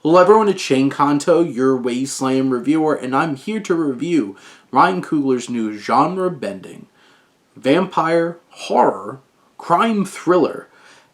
Hello everyone, it's Shane Kanto, your Wasteland reviewer, and I'm here to review Ryan Coogler's new genre-bending vampire horror crime thriller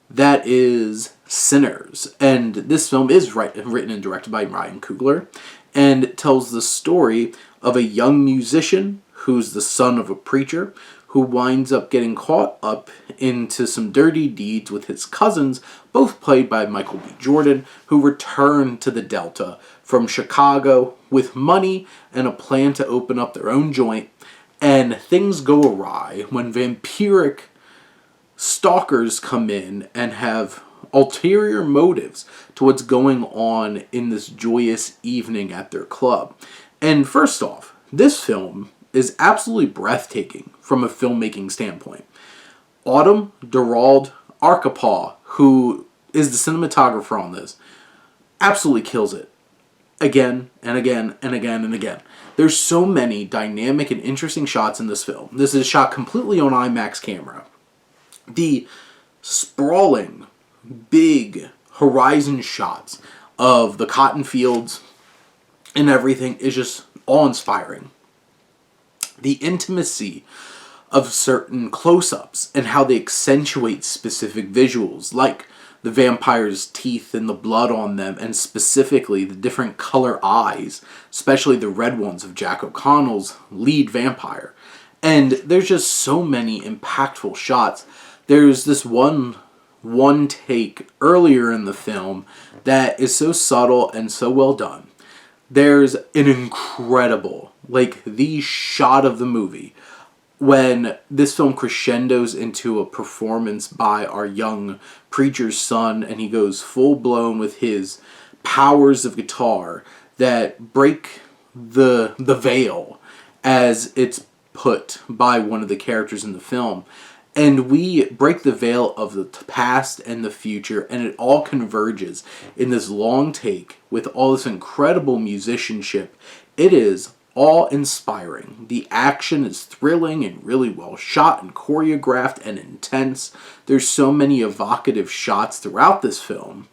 that is Sinners. And this film is written and directed by Ryan Coogler, and tells the story of a young musician who's the son of a preacher who winds up getting caught up into some dirty deeds with his cousins, both played by Michael B. Jordan, who return to the Delta from Chicago with money and a plan to open up their own joint, and things go awry when vampiric stalkers come in and have ulterior motives to what's going on in this joyous evening at their club. And first off, this film is absolutely breathtaking from a filmmaking standpoint. Autumn Durald Arkapaw, who is the cinematographer on this, absolutely kills it. Again and again and again and again. There's so many dynamic and interesting shots in this film. This is shot completely on IMAX camera. The sprawling, big horizon shots of the cotton fields and everything is just awe-inspiring. The intimacy of certain close-ups and how they accentuate specific visuals, like the vampire's teeth and the blood on them, and specifically the different color eyes, especially the red ones of Jack O'Connell's lead vampire. And there's just so many impactful shots. There's this one take earlier in the film that is so subtle and so well done. There's an incredible, the shot of the movie when this film crescendos into a performance by our young preacher's son, and he goes full blown with his powers of guitar that break the veil, as it's put by one of the characters in the film. And we break the veil of the past and the future, and it all converges in this long take with all this incredible musicianship. It is awe-inspiring. The action is thrilling and really well shot and choreographed and intense. There's so many evocative shots throughout this film.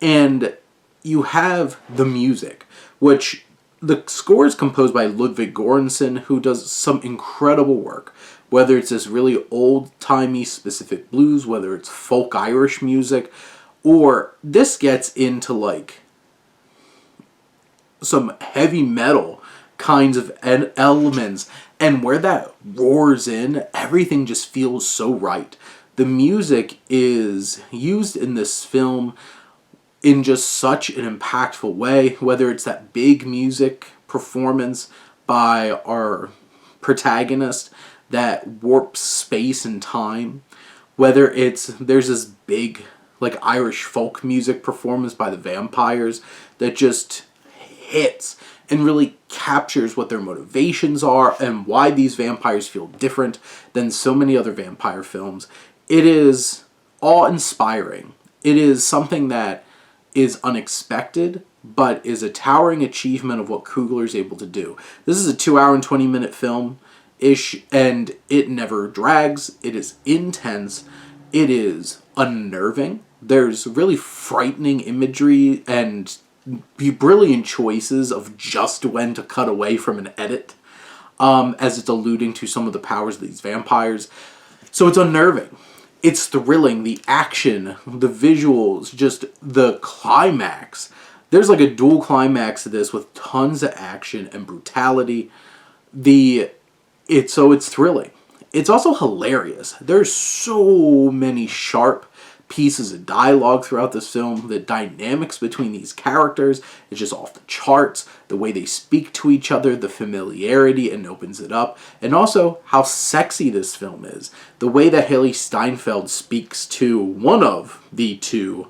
And you have the music, which the score is composed by Ludwig Göransson, who does some incredible work. Whether it's this really old-timey specific blues, whether it's folk Irish music, or this gets into some heavy metal kinds of elements, and where that roars in, everything just feels so right. The music is used in this film in just such an impactful way, whether it's that big music performance by our protagonist that warps space and time, whether there's this big Irish folk music performance by the vampires that just hits and really captures what their motivations are and why these vampires feel different than so many other vampire films. It is awe-inspiring. It is something that is unexpected, but is a towering achievement of what Coogler is able to do. This is a 2-hour and 20-minute film, and it never drags. It is intense. It is unnerving. There's really frightening imagery and brilliant choices of just when to cut away from an edit, as it's alluding to some of the powers of these vampires. So it's unnerving. It's thrilling. The action, the visuals, just the climax. There's a dual climax to this with tons of action and brutality. It's thrilling. It's also hilarious. There's so many sharp pieces of dialogue throughout this film. The dynamics between these characters is just off the charts. The way they speak to each other, the familiarity, and opens it up. And also how sexy this film is. The way that Haley Steinfeld speaks to one of the two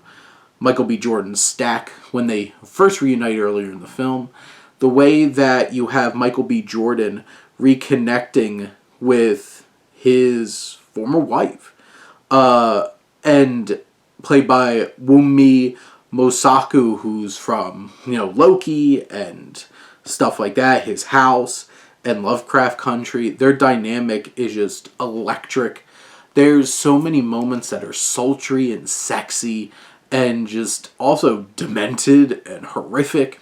Michael B. Jordan's stack when they first reunite earlier in the film. The way that you have Michael B. Jordan reconnecting with his former wife, and played by Wunmi Mosaku, who's from Loki and stuff like that, his house and Lovecraft Country. Their dynamic is just electric. There's so many moments that are sultry and sexy and just also demented and horrific.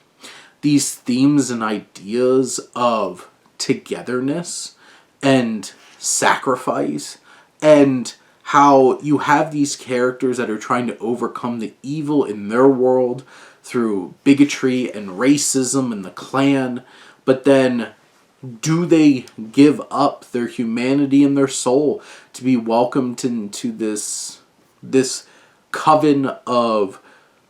These themes and ideas of togetherness and sacrifice, and how you have these characters that are trying to overcome the evil in their world through bigotry and racism and the Klan, but then do they give up their humanity and their soul to be welcomed into this coven of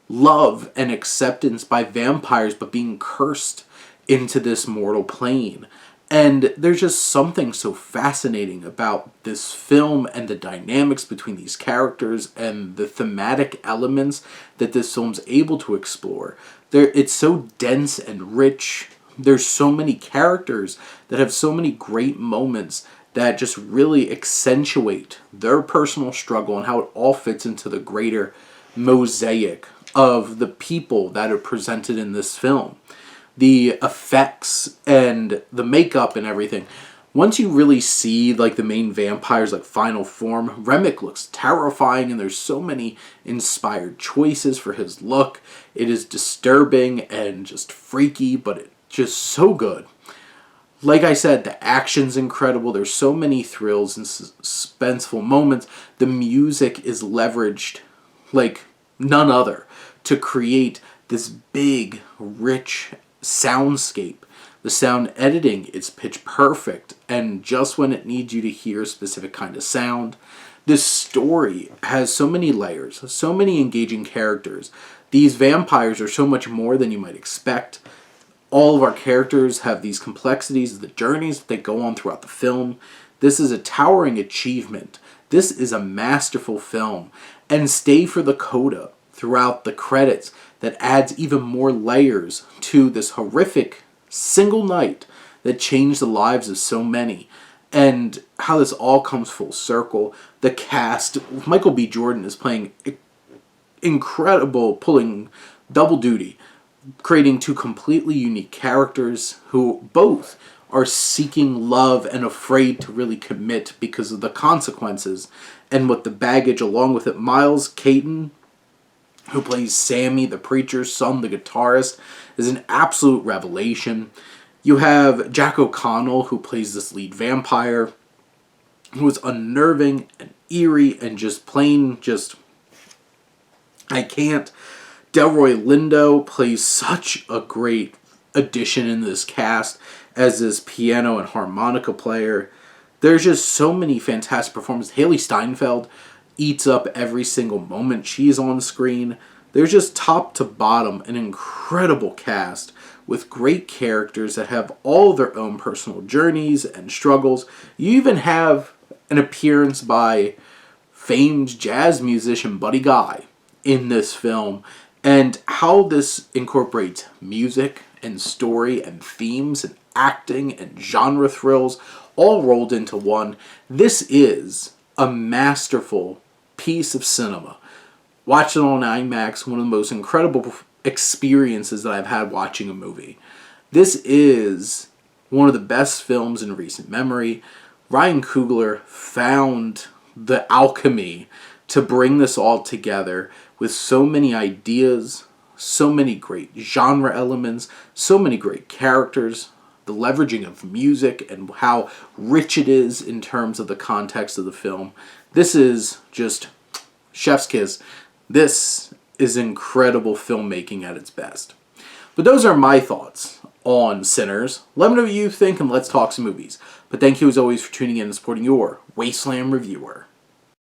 love and acceptance by vampires, but being cursed into this mortal plane? And there's just something so fascinating about this film and the dynamics between these characters and the thematic elements that this film's able to explore. It's so dense and rich. There's so many characters that have so many great moments that just really accentuate their personal struggle and how it all fits into the greater mosaic of the people that are presented in this film. The effects and the makeup and everything. Once you really see like the main vampire's like final form, Remick looks terrifying, and there's so many inspired choices for his look. It is disturbing and just freaky, but it's just so good. Like I said, the action's incredible. There's so many thrills and suspenseful moments. The music is leveraged like none other to create this big, rich soundscape. The sound editing is pitch perfect, and just when it needs you to hear a specific kind of sound. This story has so many layers, so many engaging characters. These vampires are so much more than you might expect. All of our characters have these complexities, the journeys that they go on throughout the film. This is a towering achievement. This is a masterful film. And stay for the coda throughout the credits that adds even more layers to this horrific single night that changed the lives of so many. And how this all comes full circle. The cast, Michael B. Jordan is playing incredible, pulling double duty, creating two completely unique characters who both are seeking love and afraid to really commit because of the consequences and with the baggage along with it. Miles Caton, who plays Sammy, the preacher's son, the guitarist, is an absolute revelation. You have Jack O'Connell, who plays this lead vampire, who is unnerving and eerie and just plain just... I can't. Delroy Lindo plays such a great addition in this cast as this piano and harmonica player. There's just so many fantastic performances. Haley Steinfeld eats up every single moment she's on screen. There's just top to bottom an incredible cast with great characters that have all their own personal journeys and struggles. You even have an appearance by famed jazz musician Buddy Guy in this film, and how this incorporates music and story and themes and acting and genre thrills all rolled into one. This is a masterful piece of cinema. Watched it on IMAX, one of the most incredible experiences that I've had watching a movie. This is one of the best films in recent memory. Ryan Coogler found the alchemy to bring this all together with so many ideas, so many great genre elements, so many great characters, the leveraging of music and how rich it is in terms of the context of the film. This is just chef's kiss. This is incredible filmmaking at its best. But those are my thoughts on Sinners. Let me know what you think, and let's talk some movies. But thank you as always for tuning in and supporting your Wasteland reviewer.